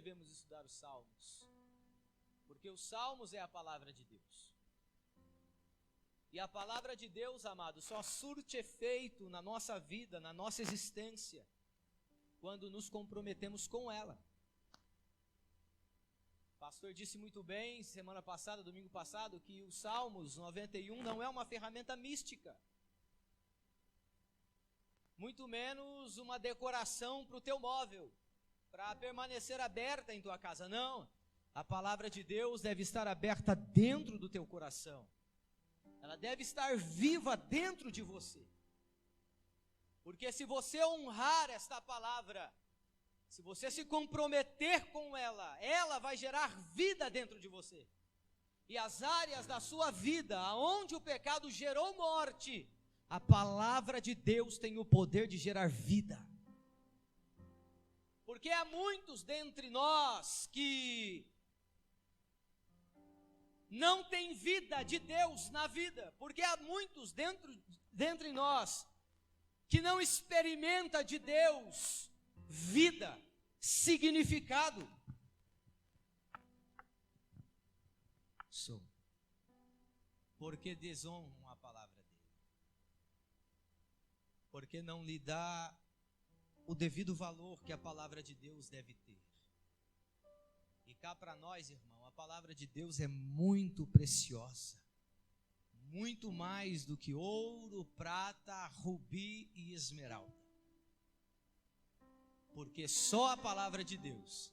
devemos estudar os Salmos? Porque os Salmos é a palavra de Deus. E a palavra de Deus, amado, só surte efeito na nossa vida, na nossa existência, quando nos comprometemos com ela. O pastor disse muito bem, semana passada, domingo passado, que o Salmos 91 não é uma ferramenta mística. Muito menos uma decoração para o teu móvel, para permanecer aberta em tua casa. Não, a palavra de Deus deve estar aberta dentro do teu coração. Ela deve estar viva dentro de você. Porque se você honrar esta palavra, se você se comprometer com ela, ela vai gerar vida dentro de você. E as áreas da sua vida, aonde o pecado gerou morte, a palavra de Deus tem o poder de gerar vida. Porque há muitos dentre nós que não têm vida de Deus na vida. Porque há muitos dentre nós que não experimenta de Deus vida, significado. Porque desonram a palavra dele. Porque não lhe dá o devido valor que a palavra de Deus deve ter. E cá para nós, irmão, a palavra de Deus é muito preciosa. Muito mais do que ouro, prata, rubi e esmeralda. Porque só a palavra de Deus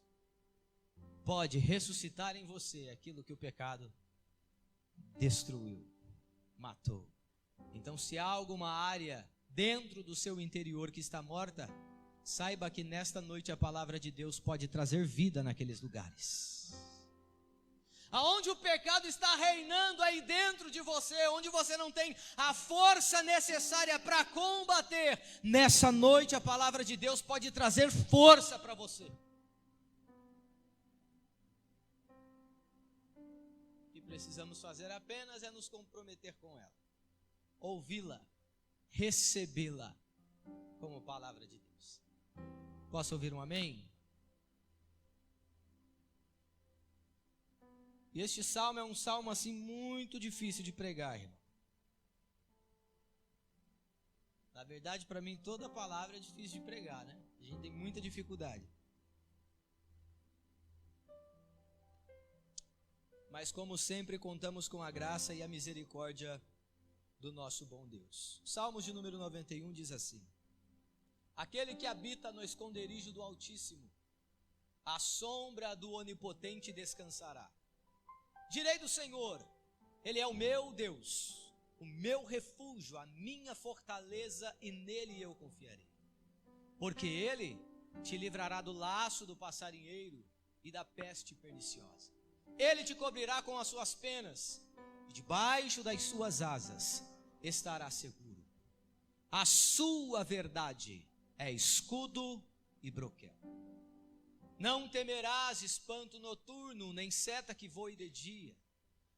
pode ressuscitar em você aquilo que o pecado destruiu, matou. Então, se há alguma área dentro do seu interior que está morta, saiba que nesta noite a palavra de Deus pode trazer vida naqueles lugares. Aonde o pecado está reinando aí dentro de você, onde você não tem a força necessária para combater, nessa noite a palavra de Deus pode trazer força para você. O que precisamos fazer apenas é nos comprometer com ela, ouvi-la, recebê-la como palavra de Deus. Posso ouvir um amém? E este salmo é um salmo assim muito difícil de pregar, irmão. Na verdade, para mim, toda palavra é difícil de pregar, né? A gente tem muita dificuldade. Mas como sempre, contamos com a graça e a misericórdia do nosso bom Deus. Salmos de número 91 diz assim: aquele que habita no esconderijo do Altíssimo, à sombra do Onipotente descansará. Direi do Senhor, Ele é o meu Deus, o meu refúgio, a minha fortaleza, e nele eu confiarei. Porque Ele te livrará do laço do passarinheiro e da peste perniciosa. Ele te cobrirá com as suas penas, e debaixo das suas asas estará seguro. A sua verdade é escudo e broquel. Não temerás espanto noturno, nem seta que voe de dia,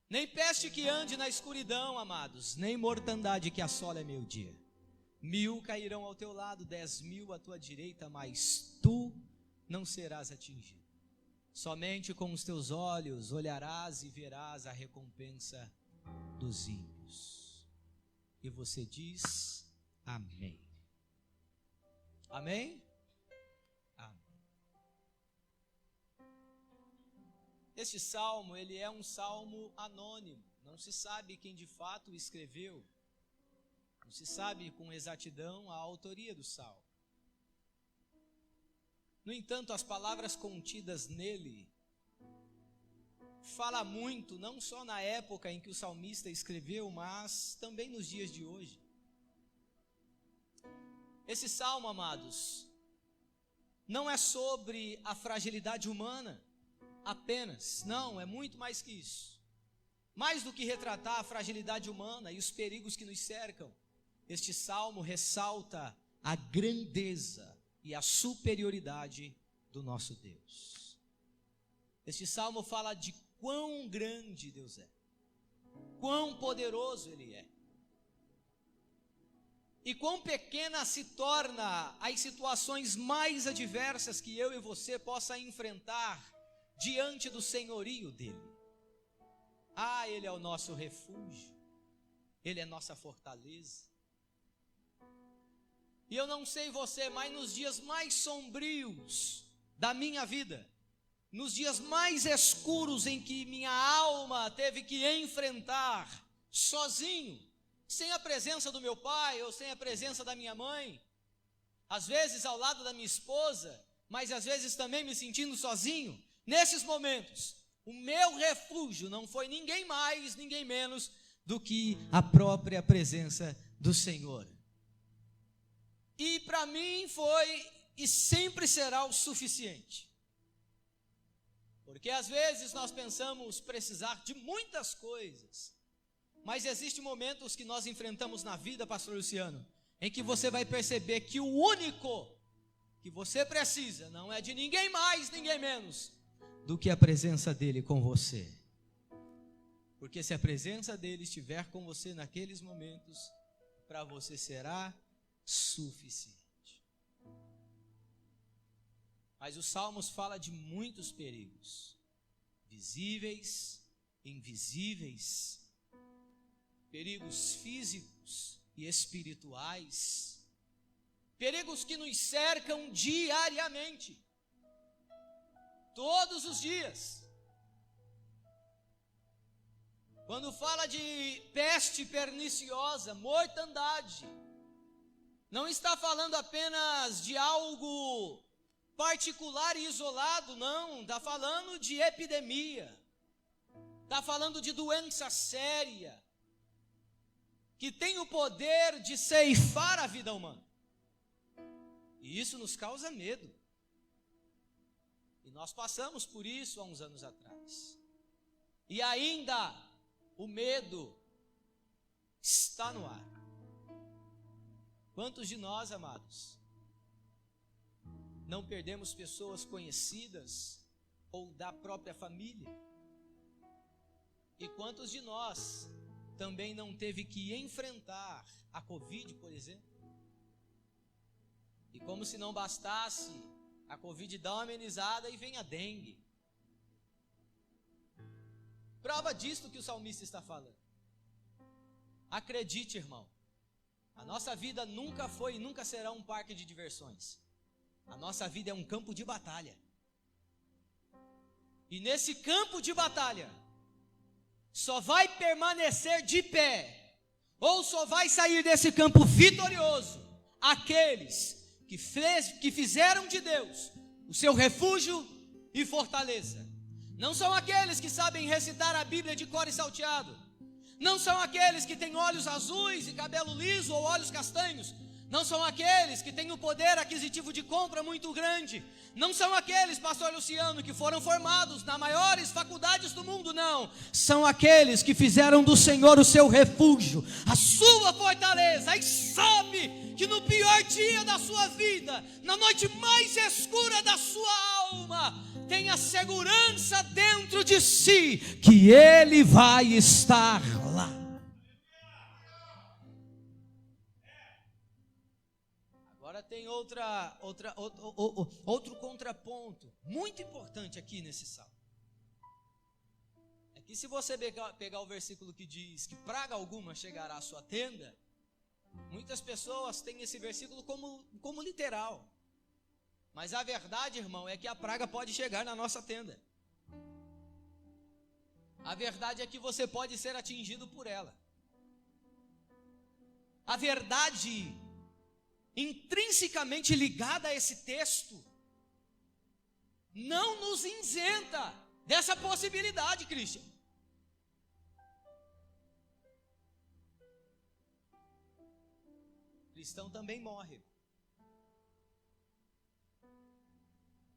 nem peste que ande na escuridão, amados, nem mortandade que assole a meio-dia. 1000 cairão ao teu lado, 10.000 à tua direita, mas tu não serás atingido. Somente com os teus olhos olharás e verás a recompensa dos ímpios. E você diz amém. Amém? Este salmo, ele é um salmo anônimo, não se sabe quem de fato o escreveu, não se sabe com exatidão a autoria do salmo. No entanto, as palavras contidas nele falam muito, não só na época em que o salmista escreveu, mas também nos dias de hoje. Esse salmo, amados, não é sobre a fragilidade humana apenas, não, é muito mais que isso. Mais do que retratar a fragilidade humana e os perigos que nos cercam, este salmo ressalta a grandeza e a superioridade do nosso Deus. Este salmo fala de quão grande Deus é, quão poderoso Ele é. e quão pequena se torna as situações mais adversas que eu e você possa enfrentar diante do senhorio dele. Ah, ele é o nosso refúgio, ele é nossa fortaleza. E eu não sei você, mas nos dias mais sombrios da minha vida, nos dias mais escuros em que minha alma teve que enfrentar sozinho, sem a presença do meu pai ou sem a presença da minha mãe, às vezes ao lado da minha esposa, mas às vezes também me sentindo sozinho, nesses momentos, o meu refúgio não foi ninguém mais, ninguém menos do que a própria presença do Senhor. E para mim foi e sempre será o suficiente. Porque às vezes nós pensamos precisar de muitas coisas, mas existem momentos que nós enfrentamos na vida, pastor Luciano, em que você vai perceber que o único que você precisa não é de ninguém mais, ninguém menos do que a presença dele com você. Porque se a presença dele estiver com você naqueles momentos, para você será suficiente. Mas os Salmos falam de muitos perigos, visíveis, invisíveis, perigos físicos e espirituais, perigos que nos cercam diariamente, todos os dias. Quando fala de peste perniciosa, mortandade, não está falando apenas de algo particular e isolado, não, está falando de epidemia, está falando de doença séria, que tem o poder de ceifar a vida humana, e isso nos causa medo, e nós passamos por isso há uns anos atrás, e ainda o medo está no ar. Quantos de nós, amados, não perdemos pessoas conhecidas ou da própria família? E quantos de nós também não teve que enfrentar a Covid, por exemplo? E como se não bastasse, a Covid dá uma amenizada e vem a dengue. Prova disto que o salmista está falando. Acredite, irmão, a nossa vida nunca foi e nunca será um parque de diversões. A nossa vida é um campo de batalha. E nesse campo de batalha, só vai permanecer de pé, ou só vai sair desse campo vitorioso, aqueles que fizeram de Deus o seu refúgio e fortaleza. Não são aqueles que sabem recitar a Bíblia de cor e salteado. Não são aqueles que têm olhos azuis e cabelo liso ou olhos castanhos. Não são aqueles que têm um poder aquisitivo de compra muito grande. Não são aqueles, pastor Luciano, que foram formados nas maiores faculdades do mundo, não. São aqueles que fizeram do Senhor o seu refúgio, a sua fortaleza, e sabe que no pior dia da sua vida, na noite mais escura da sua alma, tem a segurança dentro de si, que Ele vai estar lá. Agora tem outro contraponto muito importante aqui nesse salmo. É que se você pegar o versículo que diz que praga alguma chegará à sua tenda, muitas pessoas têm esse versículo como literal. Mas a verdade, irmão, é que a praga pode chegar na nossa tenda. A verdade é que você pode ser atingido por ela. A verdade intrinsecamente ligada a esse texto não nos isenta dessa possibilidade, Cristian. Cristão também morre.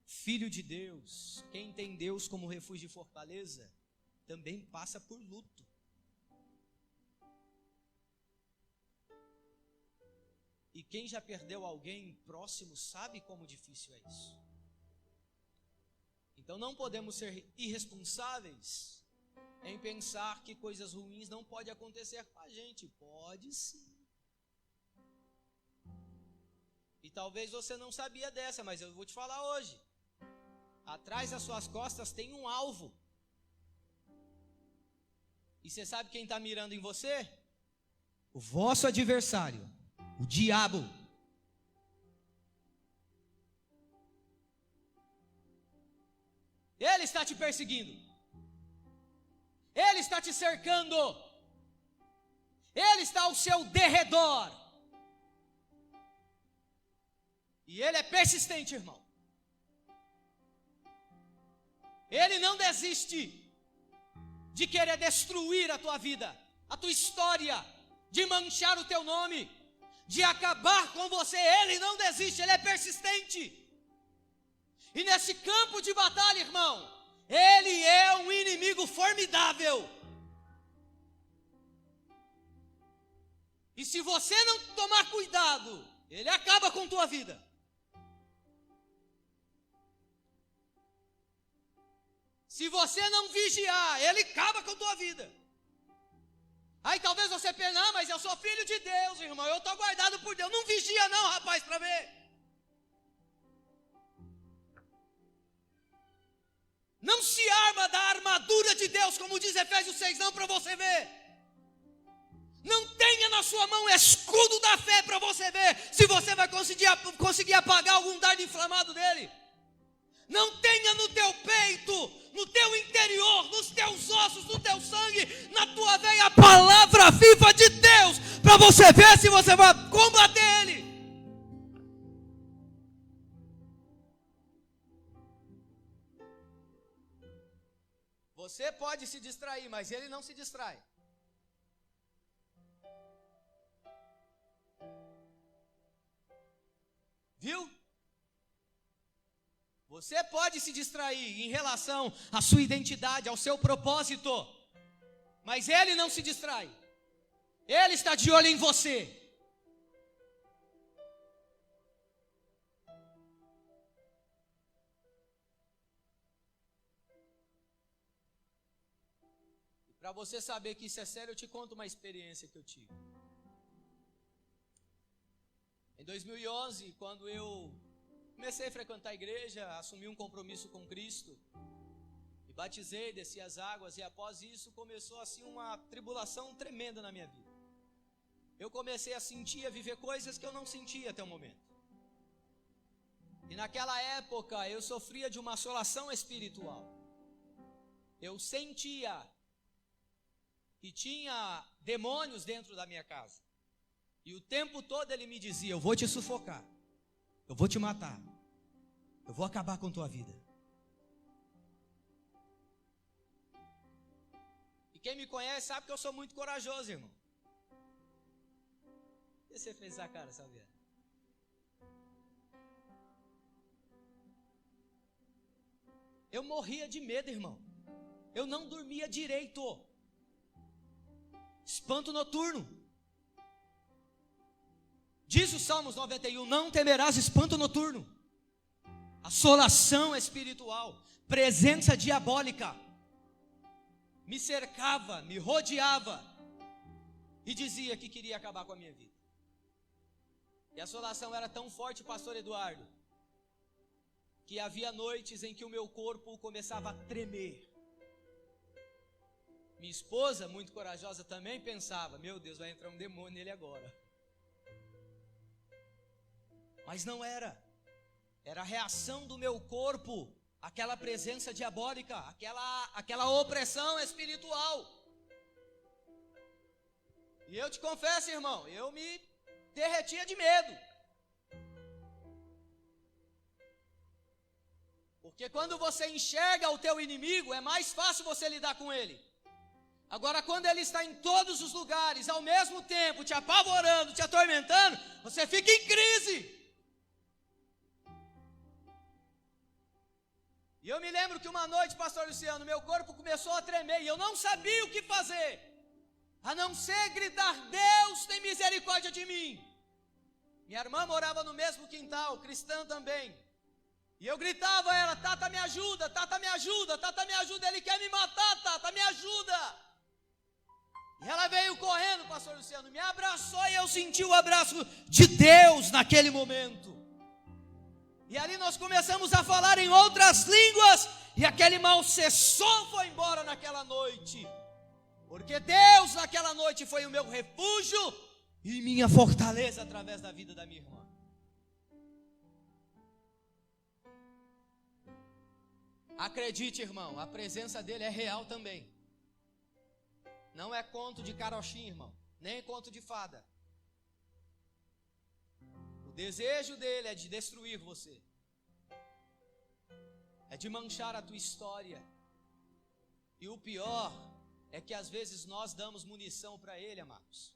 Filho de Deus, quem tem Deus como refúgio e fortaleza, também passa por luto. E quem já perdeu alguém próximo sabe como difícil é isso. Então não podemos ser irresponsáveis em pensar que coisas ruins não podem acontecer com a gente. Pode sim. E talvez você não sabia dessa, mas eu vou te falar hoje. Atrás das suas costas tem um alvo. E você sabe quem está mirando em você? O vosso adversário, o diabo. Ele está te perseguindo. Ele está te cercando. Ele está ao seu derredor. E ele é persistente, irmão. Ele não desiste de querer destruir a tua vida, a tua história, de manchar o teu nome, de acabar com você. Ele não desiste, ele é persistente. E nesse campo de batalha, irmão, ele é um inimigo formidável. E se você não tomar cuidado, ele acaba com tua vida. Se você não vigiar, ele acaba com a tua vida. Aí talvez você pense, não, mas eu sou filho de Deus, irmão, eu estou guardado por Deus. Não vigia não, rapaz, para ver. Não se arma da armadura de Deus, como diz Efésios 6, não, para você ver. Não tenha na sua mão escudo da fé para você ver se você vai conseguir apagar algum dardo inflamado dele. Não tenha no teu peito, no teu interior, nos teus ossos, no teu sangue, na tua veia a palavra viva de Deus, para você ver se você vai combater ele. Você pode se distrair, mas ele não se distrai. Viu? Você pode se distrair em relação à sua identidade, ao seu propósito, mas ele não se distrai. Ele está de olho em você. E para você saber que isso é sério, eu te conto uma experiência que eu tive. Em 2011, quando eu comecei a frequentar a igreja, assumi um compromisso com Cristo, me batizei, desci as águas, e após isso começou assim uma tribulação tremenda na minha vida. Eu comecei a sentir, a viver coisas que eu não sentia até o momento. E naquela época eu sofria de uma assolação espiritual. Eu sentia que tinha demônios dentro da minha casa. E o tempo todo ele me dizia, eu vou te sufocar. Eu vou te matar. Eu vou acabar com tua vida. E quem me conhece sabe que eu sou muito corajoso, irmão. Por que você fez essa cara, Xavier? Eu morria de medo, irmão. Eu não dormia direito. Espanto noturno. Diz o Salmos 91, não temerás espanto noturno, assolação espiritual, presença diabólica, me cercava, me rodeava, e dizia que queria acabar com a minha vida. E a assolação era tão forte, pastor Eduardo, que havia noites em que o meu corpo começava a tremer. Minha esposa, muito corajosa também, pensava, meu Deus, vai entrar um demônio nele agora. Mas não era. Era a reação do meu corpo, aquela presença diabólica, aquela opressão espiritual. E eu te confesso, irmão, eu me derretia de medo. Porque quando você enxerga o teu inimigo, é mais fácil você lidar com ele. Agora, quando ele está em todos os lugares, ao mesmo tempo, te apavorando, te atormentando, você fica em crise. E eu me lembro que uma noite, pastor Luciano, meu corpo começou a tremer e eu não sabia o que fazer, a não ser gritar, Deus tem misericórdia de mim. Minha irmã morava no mesmo quintal, cristã também. E eu gritava a ela, Tata me ajuda, Tata me ajuda, Tata me ajuda, ele quer me matar, Tata me ajuda. E ela veio correndo, pastor Luciano, me abraçou e eu senti o abraço de Deus naquele momento. E ali nós começamos a falar em outras línguas, e aquele mal cessou, foi embora naquela noite. Porque Deus naquela noite foi o meu refúgio e minha fortaleza através da vida da minha irmã. Acredite, irmão, a presença dele é real também. Não é conto de carochinha, irmão, nem conto de fada. O desejo dele é de destruir você, é de manchar a tua história. E o pior é que às vezes nós damos munição para ele, amados.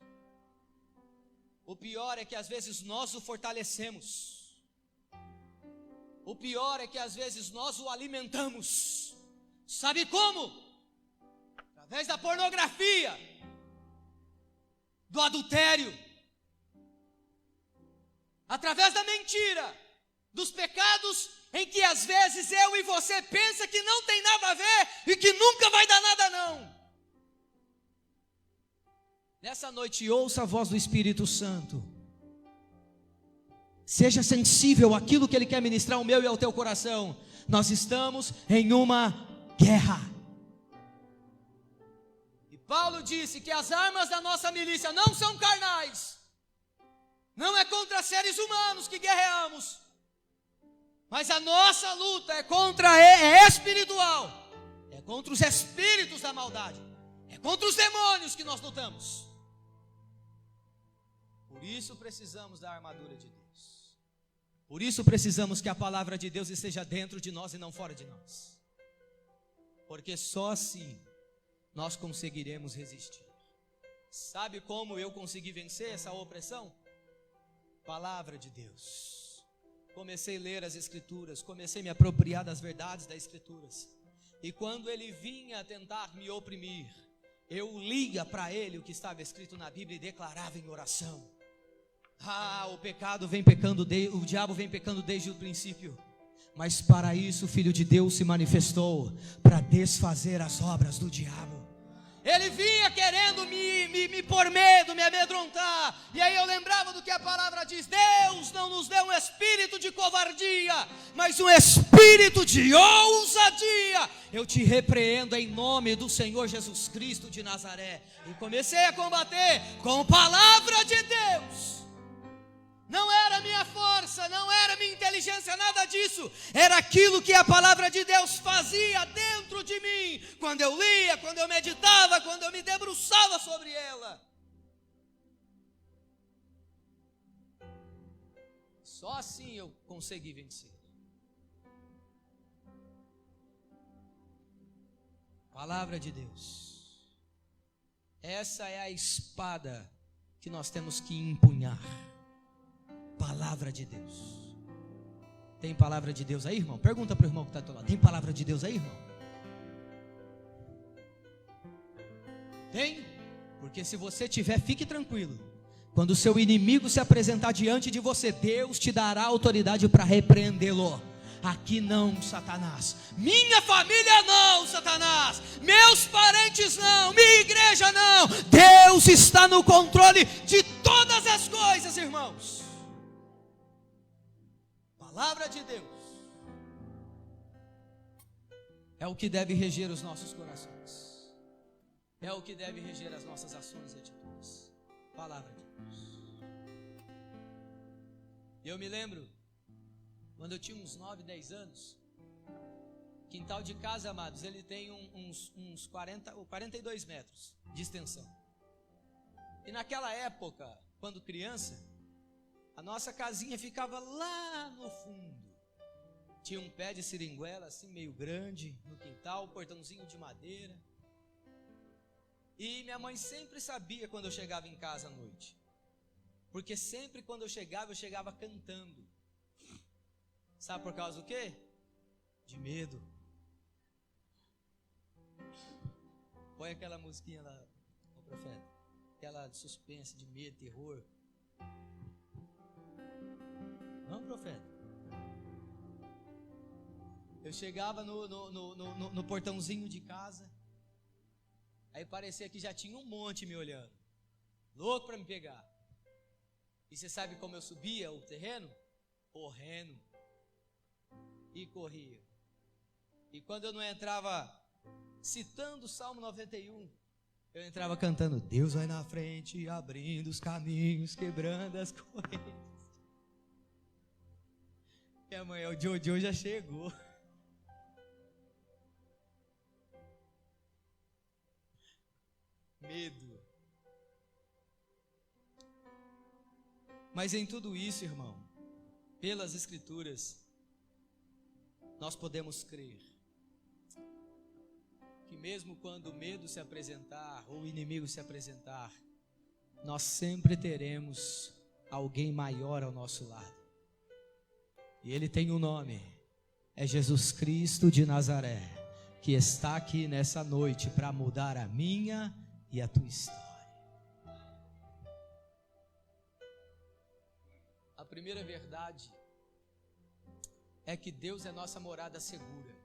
O pior é que às vezes nós o fortalecemos. O pior é que às vezes nós o alimentamos. Sabe como? Através da pornografia, do adultério, através da mentira, dos pecados em que às vezes eu e você pensa que não tem nada a ver e que nunca vai dar nada não. Nessa noite ouça a voz do Espírito Santo. Seja sensível àquilo que Ele quer ministrar ao meu e ao teu coração. Nós estamos em uma guerra. E Paulo disse que as armas da nossa milícia não são carnais. Não é contra seres humanos que guerreamos. Mas a nossa luta é espiritual. É contra os espíritos da maldade. É contra os demônios que nós lutamos. Por isso precisamos da armadura de Deus. Por isso precisamos que a palavra de Deus esteja dentro de nós e não fora de nós. Porque só assim nós conseguiremos resistir. Sabe como eu consegui vencer essa opressão? Palavra de Deus. Comecei a ler as Escrituras, comecei a me apropriar das verdades das Escrituras. E quando ele vinha tentar me oprimir, eu lia para ele o que estava escrito na Bíblia e declarava em oração. O pecado vem pecando, o diabo vem pecando desde o princípio. Mas para isso o Filho de Deus se manifestou, para desfazer as obras do diabo. Ele vinha querendo me pôr medo, me amedrontar. E aí eu lembrava do que a palavra diz: Deus não nos deu um espírito de covardia, mas um espírito de ousadia. Eu te repreendo em nome do Senhor Jesus Cristo de Nazaré. E comecei a combater com a palavra de Deus. Não era minha força, não era minha inteligência, nada disso. Era aquilo que a palavra de Deus fazia dentro de mim. Quando eu lia, quando eu meditava, quando eu me debruçava sobre ela. Só assim eu consegui vencer. Palavra de Deus. Essa é a espada que nós temos que empunhar. Palavra de Deus. Tem palavra de Deus aí, irmão? Pergunta para o irmão que está do teu lado. Tem palavra de Deus aí, irmão? Tem? Porque se você tiver, fique tranquilo. Quando o seu inimigo se apresentar diante de você, Deus te dará autoridade para repreendê-lo. Aqui não, Satanás. Minha família não, Satanás. Meus parentes não. Minha igreja não. Deus está no controle de todas as coisas, irmãos. Palavra de Deus é o que deve reger os nossos corações, é o que deve reger as nossas ações e atitudes. Palavra de Deus. E eu me lembro quando eu tinha uns 9, 10 anos, quintal de casa, amados, ele tem uns 42 metros de extensão. E naquela época, quando criança, a nossa casinha ficava lá no fundo. Tinha um pé de seringuela assim meio grande no quintal, um portãozinho de madeira. E minha mãe sempre sabia quando eu chegava em casa à noite. Porque sempre quando eu chegava cantando. Sabe por causa do quê? De medo. Põe aquela musiquinha lá, o profeta. Aquela de suspense, de medo, terror. Não, profeta. Eu chegava no portãozinho de casa. Aí parecia que já tinha um monte me olhando, louco para me pegar. E você sabe como eu subia o terreno? Correndo. e corriam. E quando eu não entrava citando o Salmo 91, eu entrava cantando: Deus vai na frente, abrindo os caminhos, quebrando as correntes. E amanhã o Jojo já chegou. Medo. Mas em tudo isso, irmão, pelas Escrituras, nós podemos crer que mesmo quando o medo se apresentar, ou o inimigo se apresentar, nós sempre teremos alguém maior ao nosso lado. E ele tem um nome, é Jesus Cristo de Nazaré, que está aqui nessa noite para mudar a minha e a tua história. A primeira verdade é que Deus é nossa morada segura.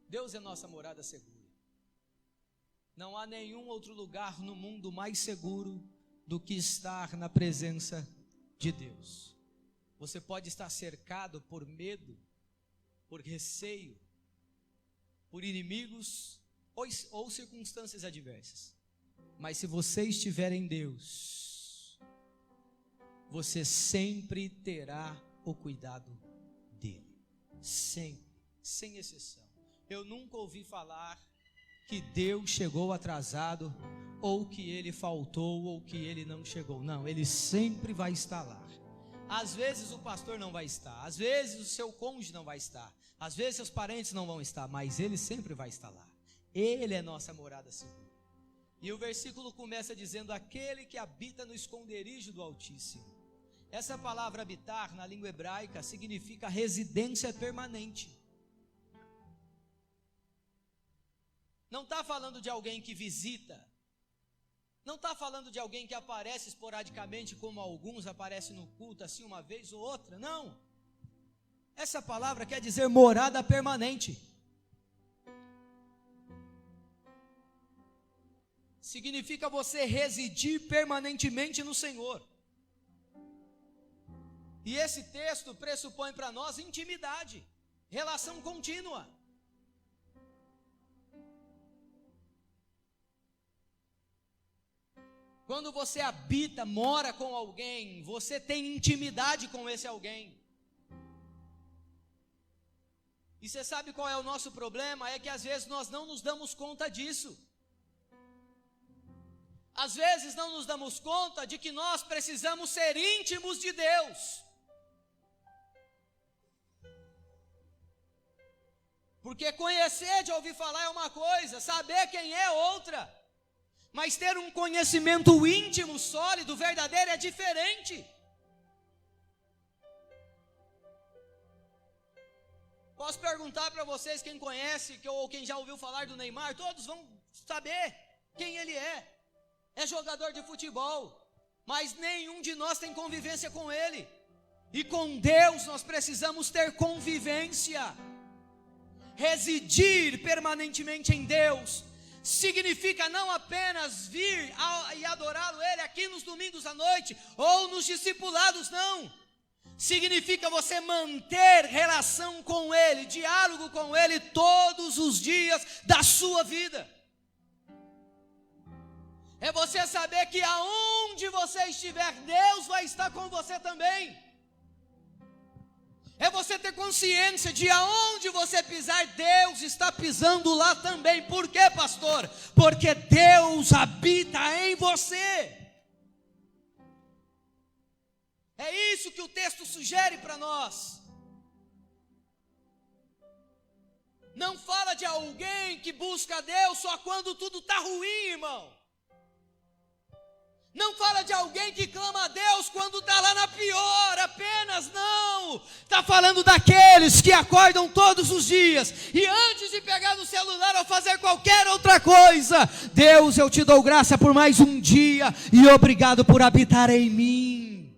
Deus é nossa morada segura. Não há nenhum outro lugar no mundo mais seguro do que estar na presença de Deus. Você pode estar cercado por medo, por receio, por inimigos ou circunstâncias adversas. Mas se você estiver em Deus, você sempre terá o cuidado dele. Sempre, sem exceção. Eu nunca ouvi falar que Deus chegou atrasado, ou que ele faltou, ou que ele não chegou. Não, ele sempre vai estar lá. Às vezes o pastor não vai estar, às vezes o seu cônjuge não vai estar, às vezes seus parentes não vão estar, mas ele sempre vai estar lá. Ele é nossa morada segura. E o versículo começa dizendo: aquele que habita no esconderijo do Altíssimo. Essa palavra habitar na língua hebraica significa residência permanente. Não está falando de alguém que visita, não está falando de alguém que aparece esporadicamente, como alguns aparecem no culto assim uma vez ou outra, não. Essa palavra quer dizer morada permanente. Significa você residir permanentemente no Senhor. E esse texto pressupõe para nós intimidade, relação contínua. Quando você habita, mora com alguém, você tem intimidade com esse alguém. E você sabe qual é o nosso problema? É que às vezes nós não nos damos conta disso. Às vezes não nos damos conta de que nós precisamos ser íntimos de Deus. Porque conhecer de ouvir falar é uma coisa, saber quem é outra. Mas ter um conhecimento íntimo, sólido, verdadeiro é diferente. Posso perguntar para vocês, quem conhece ou quem já ouviu falar do Neymar, todos vão saber quem ele é. É jogador de futebol, mas nenhum de nós tem convivência com ele. E com Deus nós precisamos ter convivência. Residir permanentemente em Deus significa não apenas vir e adorá-lo ele aqui nos domingos à noite ou nos discipulados, não. Significa você manter relação com ele, diálogo com ele todos os dias da sua vida. É você saber que aonde você estiver, Deus vai estar com você também. É você ter consciência de aonde você pisar, Deus está pisando lá também. Por quê, pastor? Porque Deus habita em você. É isso que o texto sugere para nós. Não fala de alguém que busca Deus só quando tudo está ruim, irmão. Não fala de alguém que clama a Deus quando está lá na pior, apenas não. Está falando daqueles que acordam todos os dias e antes de pegar no celular ou fazer qualquer outra coisa, Deus, eu te dou graça por mais um dia e obrigado por habitar em mim.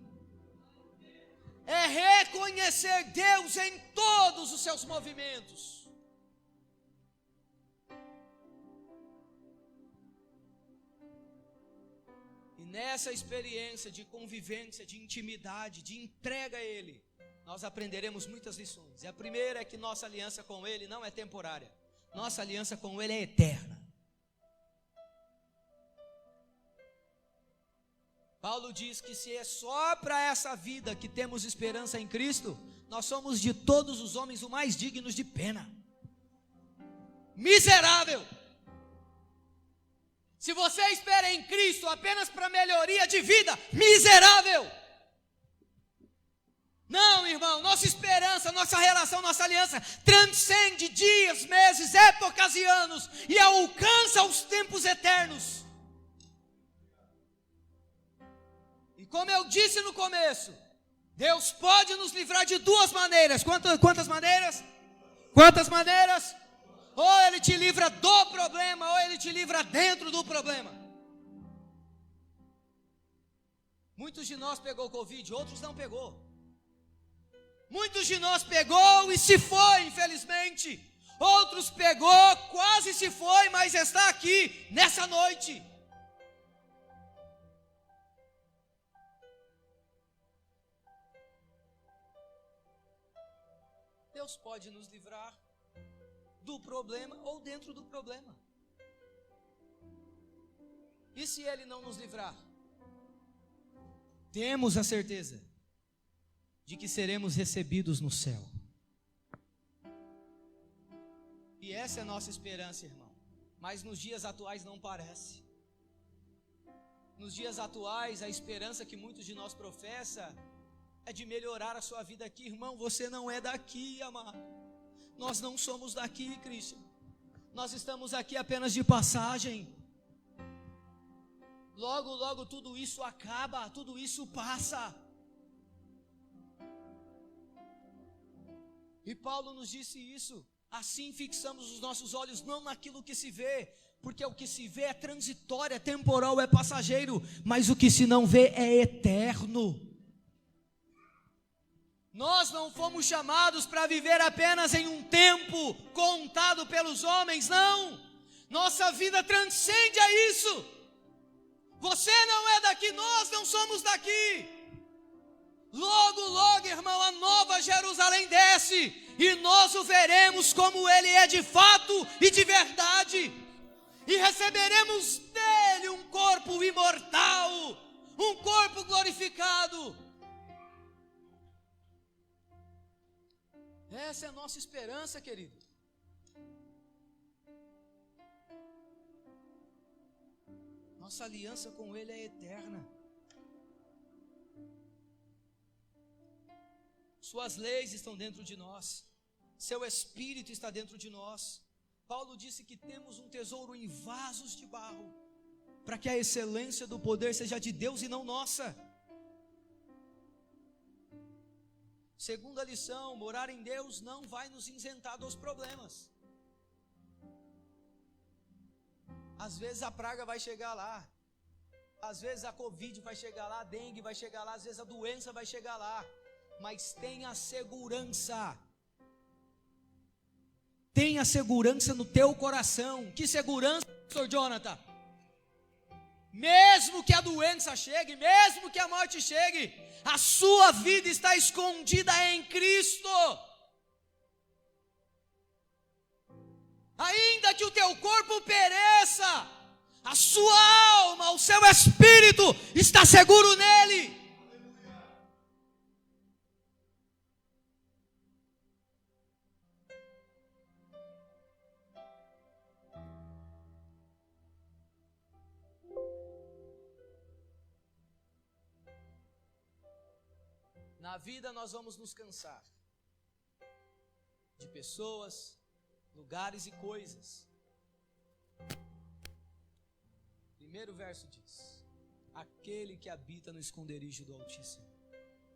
É reconhecer Deus em todos os seus movimentos. Nessa experiência de convivência, de intimidade, de entrega a Ele, nós aprenderemos muitas lições. E a primeira é que nossa aliança com Ele não é temporária. Nossa aliança com Ele é eterna. Paulo diz que se é só para essa vida que temos esperança em Cristo, nós somos de todos os homens o mais dignos de pena. Miserável! Se você espera em Cristo apenas para melhoria de vida, miserável! Não, irmão, nossa esperança, nossa relação, nossa aliança transcende dias, meses, épocas e anos e alcança os tempos eternos. E como eu disse no começo, Deus pode nos livrar de duas maneiras. Quantas maneiras? Quantas maneiras? Ou Ele te livra do problema, ou Ele te livra dentro do problema. Muitos de nós pegou Covid, outros não pegou. Muitos de nós pegou e se foi, infelizmente. Outros pegou, quase se foi, mas está aqui, nessa noite. Deus pode nos livrar do problema ou dentro do problema. E se Ele não nos livrar? Temos a certeza de que seremos recebidos no céu. E essa é a nossa esperança, irmão. Mas nos dias atuais não parece. Nos dias atuais, a esperança que muitos de nós professa é de melhorar a sua vida aqui. Irmão, você não é daqui, amado. Nós não somos daqui, Cristo. Nós estamos aqui apenas de passagem. Logo, logo tudo isso acaba, tudo isso passa. E Paulo nos disse isso. Assim fixamos os nossos olhos não naquilo que se vê, porque o que se vê é transitório, é temporal, é passageiro, mas o que se não vê é eterno. Nós não fomos chamados para viver apenas em um tempo contado pelos homens, não. Nossa vida transcende a isso. Você não é daqui, nós não somos daqui. Logo, logo, irmão, a nova Jerusalém desce e nós o veremos como Ele é de fato e de verdade. E receberemos dele um corpo imortal, um corpo glorificado. Essa é a nossa esperança, querido. Nossa aliança com Ele é eterna. Suas leis estão dentro de nós. Seu Espírito está dentro de nós. Paulo disse que temos um tesouro em vasos de barro, para que a excelência do poder seja de Deus e não nossa. Segunda lição, morar em Deus não vai nos isentar dos problemas. Às vezes a praga vai chegar lá. Às vezes a Covid vai chegar lá, a dengue vai chegar lá, às vezes a doença vai chegar lá. Mas tenha segurança. Tenha segurança no teu coração. Que segurança, Pastor Jonathan? Mesmo que a doença chegue, mesmo que a morte chegue, a sua vida está escondida em Cristo. Ainda que o teu corpo pereça, a sua alma, o seu espírito está seguro nele. Na vida nós vamos nos cansar de pessoas, lugares e coisas. Primeiro verso diz: aquele que habita no esconderijo do Altíssimo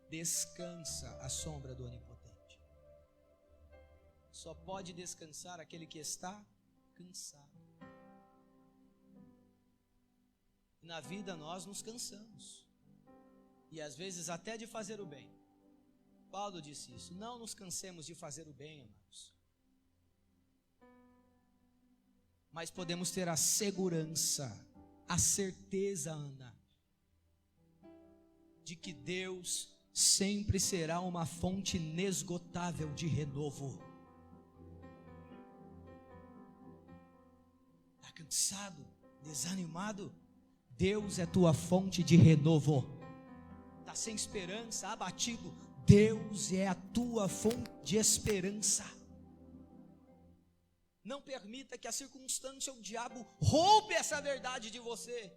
descansa à sombra do Onipotente. Só pode descansar aquele que está cansado. E na vida nós nos cansamos, e às vezes até de fazer o bem. Paulo disse isso: não nos cansemos de fazer o bem, amados. Mas podemos ter a segurança, a certeza, Ana, de que Deus sempre será uma fonte inesgotável de renovo. Está cansado, desanimado? Deus é tua fonte de renovo. Está sem esperança, abatido? Deus é a tua fonte de esperança. Não permita que a circunstância ou o diabo roube essa verdade de você.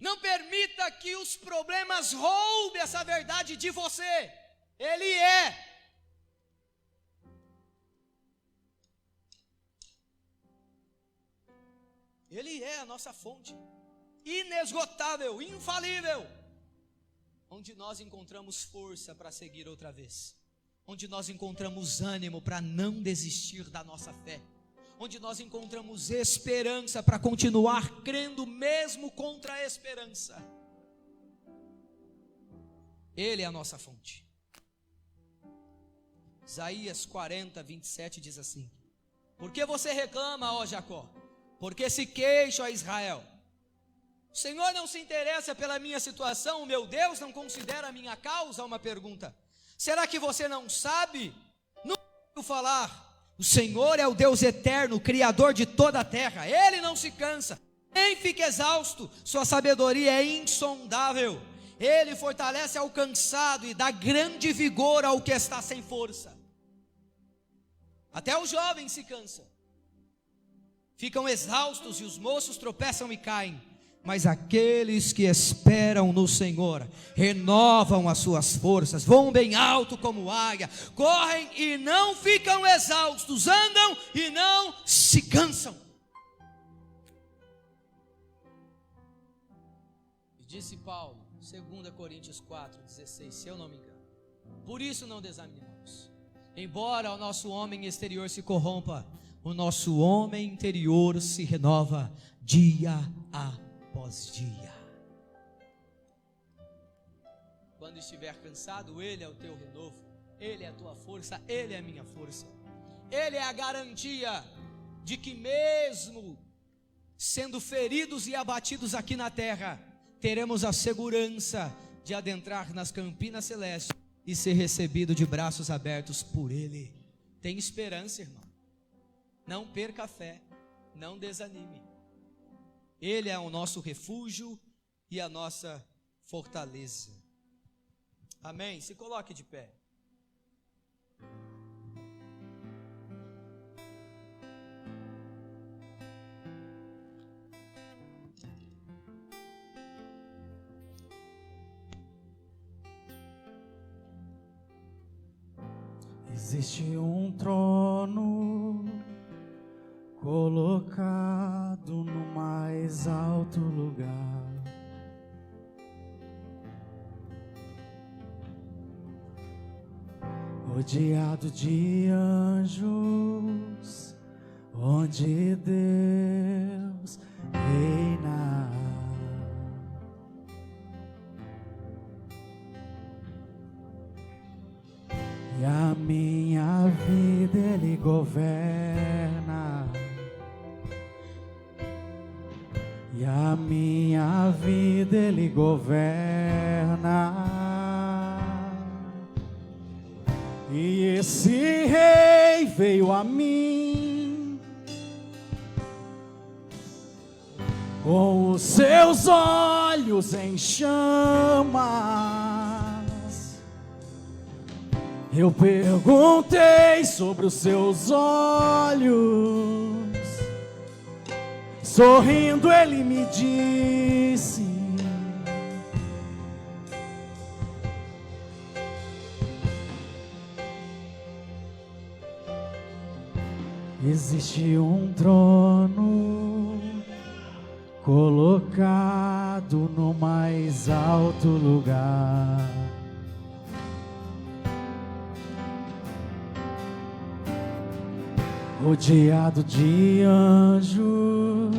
Não permita que os problemas roubem essa verdade de você. Ele é. Ele é a nossa fonte inesgotável, infalível, onde nós encontramos força para seguir outra vez, onde nós encontramos ânimo para não desistir da nossa fé, onde nós encontramos esperança para continuar crendo mesmo contra a esperança. Ele é a nossa fonte. Isaías 40, 27 diz assim: por que você reclama, ó Jacó? Por que se queixa, ó Israel? O Senhor não se interessa pela minha situação, o meu Deus não considera a minha causa? Uma pergunta. Será que você não sabe? Não ouviu falar? O Senhor é o Deus eterno, Criador de toda a terra. Ele não se cansa, nem fica exausto. Sua sabedoria é insondável. Ele fortalece ao cansado e dá grande vigor ao que está sem força. Até os jovens se cansam, ficam exaustos, e os moços tropeçam e caem. Mas aqueles que esperam no Senhor renovam as suas forças, voam bem alto como águia, correm e não ficam exaustos, andam e não se cansam. E disse Paulo, 2 Coríntios 4:16, se eu não me engano: por isso não desanimamos, embora o nosso homem exterior se corrompa, o nosso homem interior se renova dia após dia. Quando estiver cansado, Ele é o teu renovo, Ele é a tua força, Ele é a minha força. Ele é a garantia de que mesmo sendo feridos e abatidos aqui na terra, teremos a segurança de adentrar nas campinas celestes e ser recebido de braços abertos por Ele. Tem esperança, irmão. Não perca a fé, não desanime. Ele é o nosso refúgio e a nossa fortaleza. Amém? Se coloque de pé. Existe um trono colocado no mais alto lugar, rodeado de anjos, onde Deus reina. E a minha vida Ele governa. E a minha vida Ele governa. E esse Rei veio a mim com os seus olhos em chamas. Eu perguntei sobre os seus olhos. Sorrindo Ele me disse: existe um trono colocado no mais alto lugar, rodeado de anjos,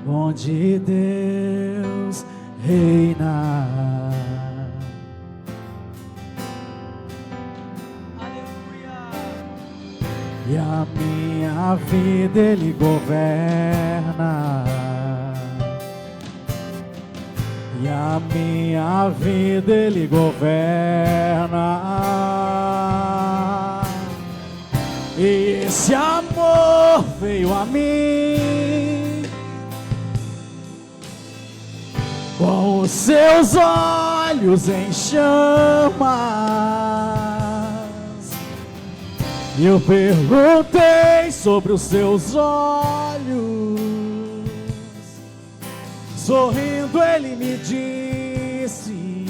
onde Deus reina. Aleluia! E a minha vida Ele governa. e a minha vida Ele governa. E esse amor veio a mim com os seus olhos em chamas. E eu perguntei sobre os seus olhos. Sorrindo ele me disse: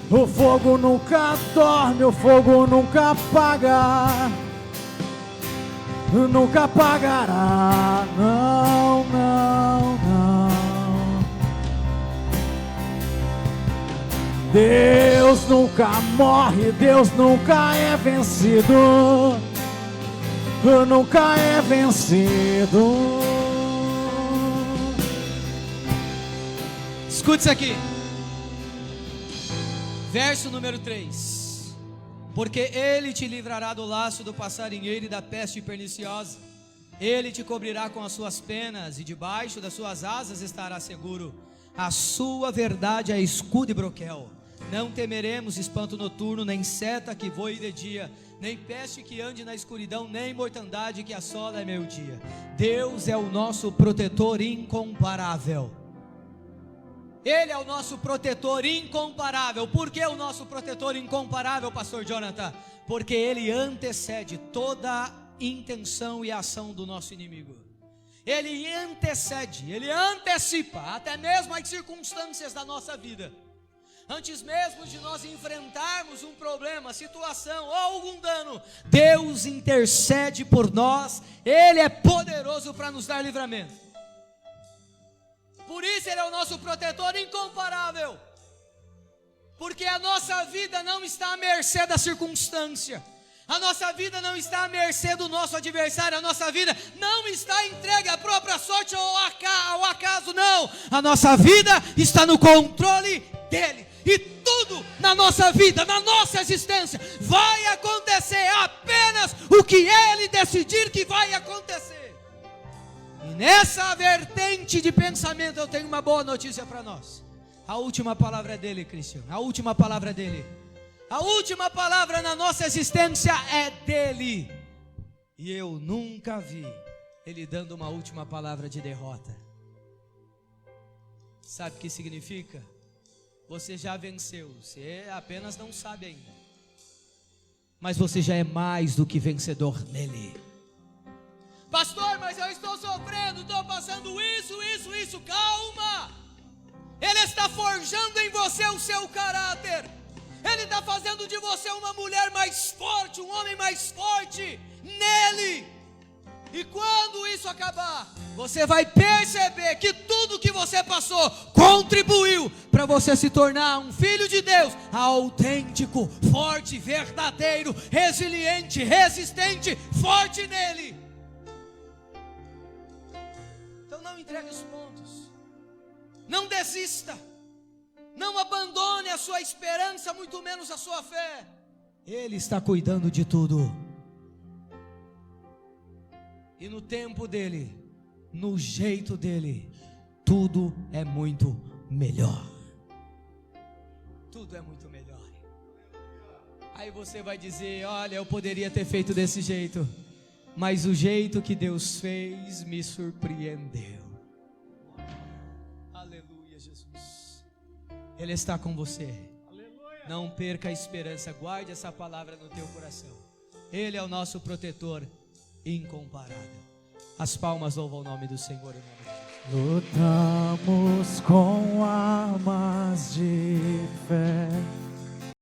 o fogo nunca dorme, o fogo nunca apaga, nunca apagará. Não, não, não. Deus nunca morre, Deus nunca é vencido, nunca é vencido. Escute isso aqui. Verso número 3. Porque Ele te livrará do laço do passarinheiro e da peste perniciosa. Ele te cobrirá com as suas penas, e debaixo das suas asas estará seguro. A sua verdade é escudo e broquel. Não temeremos espanto noturno, nem seta que voe de dia, nem peste que ande na escuridão, nem mortandade que assola ao meio-dia. Deus é o nosso protetor incomparável. Ele é o nosso protetor incomparável. Por que o nosso protetor incomparável, pastor Jonathan? Porque Ele antecede toda a intenção e ação do nosso inimigo. Ele antecede, Ele antecipa até mesmo as circunstâncias da nossa vida. Antes mesmo de nós enfrentarmos um problema, situação ou algum dano, Deus intercede por nós. Ele é poderoso para nos dar livramento. Por isso Ele é o nosso protetor incomparável. Porque a nossa vida não está à mercê da circunstância. A nossa vida não está à mercê do nosso adversário. A nossa vida não está entregue à própria sorte ou ao acaso, não. A nossa vida está no controle dEle. E tudo na nossa vida, na nossa existência, vai acontecer apenas o que Ele decidir que vai acontecer. E nessa vertente de pensamento eu tenho uma boa notícia para nós. A última palavra é dEle, Cristian. A última palavra é dEle. A última palavra na nossa existência é dEle. E eu nunca vi Ele dando uma última palavra de derrota. Sabe o que significa? Você já venceu, você apenas não sabe ainda. Mas você já é mais do que vencedor nele. Pastor, mas eu estou sofrendo, estou passando isso. Calma! Ele está forjando em você o seu caráter. Ele está fazendo de você uma mulher mais forte, um homem mais forte nele. E quando isso acabar, você vai perceber que tudo que você passou contribuiu para você se tornar um filho de Deus autêntico, forte, verdadeiro, resiliente, resistente, forte nele. Então não entregue os pontos, não desista, não abandone a sua esperança, muito menos a sua fé. Ele está cuidando de tudo. E no tempo dele, no jeito dele, tudo é muito melhor. Tudo é muito melhor. Aí você vai dizer: olha, eu poderia ter feito desse jeito, mas o jeito que Deus fez me surpreendeu. Aleluia, Jesus. Ele está com você. Não perca a esperança, guarde essa palavra no teu coração. Ele é o nosso protetor incomparável. As palmas louvam o nome do Senhor. Lutamos com